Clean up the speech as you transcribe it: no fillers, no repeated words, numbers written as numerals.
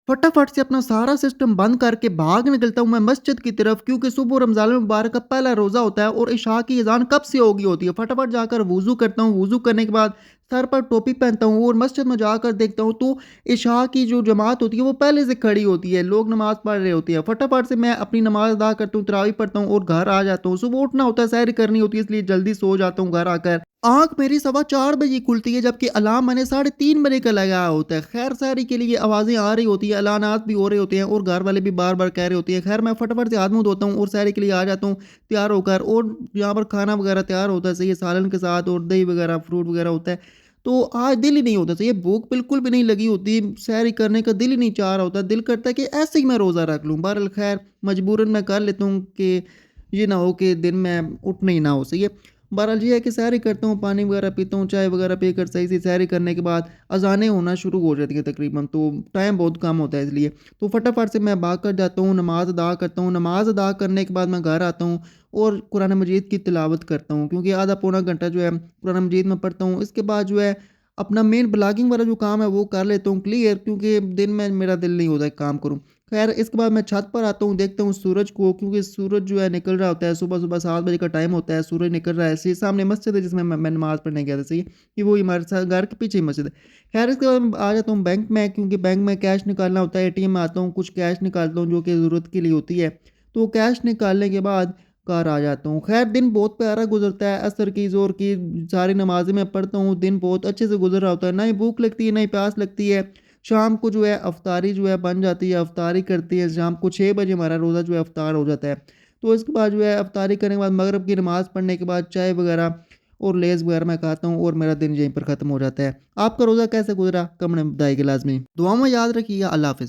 फटाफट से अपना सारा सिस्टम बंद करके भाग निकलता हूँ मैं मस्जिद की तरफ, क्योंकि सुबह रमज़ान मुबारक का पहला रोज़ा होता है और इशा की अज़ान कब से हो गई होती है। फटाफट जाकर वुज़ू करता हूँ, वुज़ू करने के बाद सर पर टोपी पहनता हूँ और मस्जिद में जाकर देखता हूँ तो इशा की जो जमात होती है वो पहले से खड़ी होती है, लोग नमाज़ पढ़ रहे होते हैं। फटाफट से मैं अपनी नमाज़ अदा करता हूँ, तरावी पढ़ता हूँ और घर आ जाता हूँ। सुबह उठना होता है, सैर करनी होती है, इसलिए जल्दी सो जाता हूँ घर आकर। आँख मेरी सवा 4 बजे खुलती है, जबकि अलार्म मैंने साढ़े 3 बजे का लगाया होता है। खैर सारी के लिए आवाज़ें आ रही होती हैं, ऐलानात भी हो रहे होते हैं और घर वाले भी बार-बार कह रहे होते हैं। खैर मैं फटाफट से हाथ मुँह धोता हूँ और सैर के लिए आ जाता हूँ तैयार होकर, और यहाँ पर खाना वगैरह तैयार होता है सही है, सालन के साथ और दही वगैरह, फ्रूट वगैरह होता है। तो आज दिल ही नहीं होता सही है, भूख बिल्कुल भी नहीं लगी होती, सैर करने का दिल ही नहीं चाह रहा होता। दिल करता है कि ऐसे ही मैं रोज़ा रख लूँ। बहरहाल खैर मजबूरन मैं कर लेता हूँ कि ये ना हो कि दिन में उठना ही ना हो, सही है। बहरहाल ये है कि सैर ही करता हूँ, पानी वगैरह पीता हूँ, चाय वगैरह पीकर सही से सैर करने के बाद अज़ानें होना शुरू हो जाती हैं तकरीबन, तो टाइम बहुत कम होता है इसलिए। तो फटाफट से मैं भाग कर जाता हूँ, नमाज़ अदा करता हूँ, नमाज़ अदा करने के बाद मैं घर आता हूँ और कुरान मजीद की तिलावत करता हूँ, क्योंकि आधा पौना घंटा जो है कुरान मजीद में पढ़ता हूँ। इसके बाद जो है अपना मेन ब्लॉगिंग वाला जो काम है वो कर लेता हूँ क्लियर, क्योंकि दिन में मेरा दिल नहीं होता है काम करूँ। खैर इसके बाद मैं छत पर आता हूँ, देखता हूँ सूरज को, क्योंकि सूरज जो है निकल रहा होता है, सुबह-सुबह 7 बजे का टाइम होता है, सूरज निकल रहा है। सी सामने मस्जिद है जिसमें मैं नमाज़ पढ़ने गया था, सही है, कि वो हमारे घर के पीछे ही मस्जिद है। खैर इसके बाद मैं आ जाता हूँ बैंक में, क्योंकि बैंक में कैश निकालना होता है, एटीएम में आता हूँ, कुछ कैश निकालता हूँ जो कि ज़रूरत के लिए होती है। तो कैश निकालने के बाद घर आ जाता हूँ। खैर दिन बहुत प्यारा गुज़रता है, असर की, ज़ोहर की सारी नमाज़ें मैं पढ़ता हूँ, दिन बहुत अच्छे से गुज़र रहा होता है, ना ही भूख लगती है, ना ही प्यास लगती है। शाम को जो है अफ़्तारी जो है बन जाती है, अफ़्तारी करते हैं, शाम को 6 बजे हमारा रोज़ा जो है अफ़्तार हो जाता है। तो इसके बाद जो है अफ़्तारी करने के बाद मगरिब की नमाज़ पढ़ने के बाद चाय वग़ैरह और लेज़ वग़ैरह मैं खाता हूँ और मेरा दिन यहीं पर ख़त्म हो जाता है। आपका रोज़ा कैसे गुज़रा? कमेंट में बताइएगा लाज़मी। दुआ में याद रखिएगा। अल्लाह हाफ़िज़।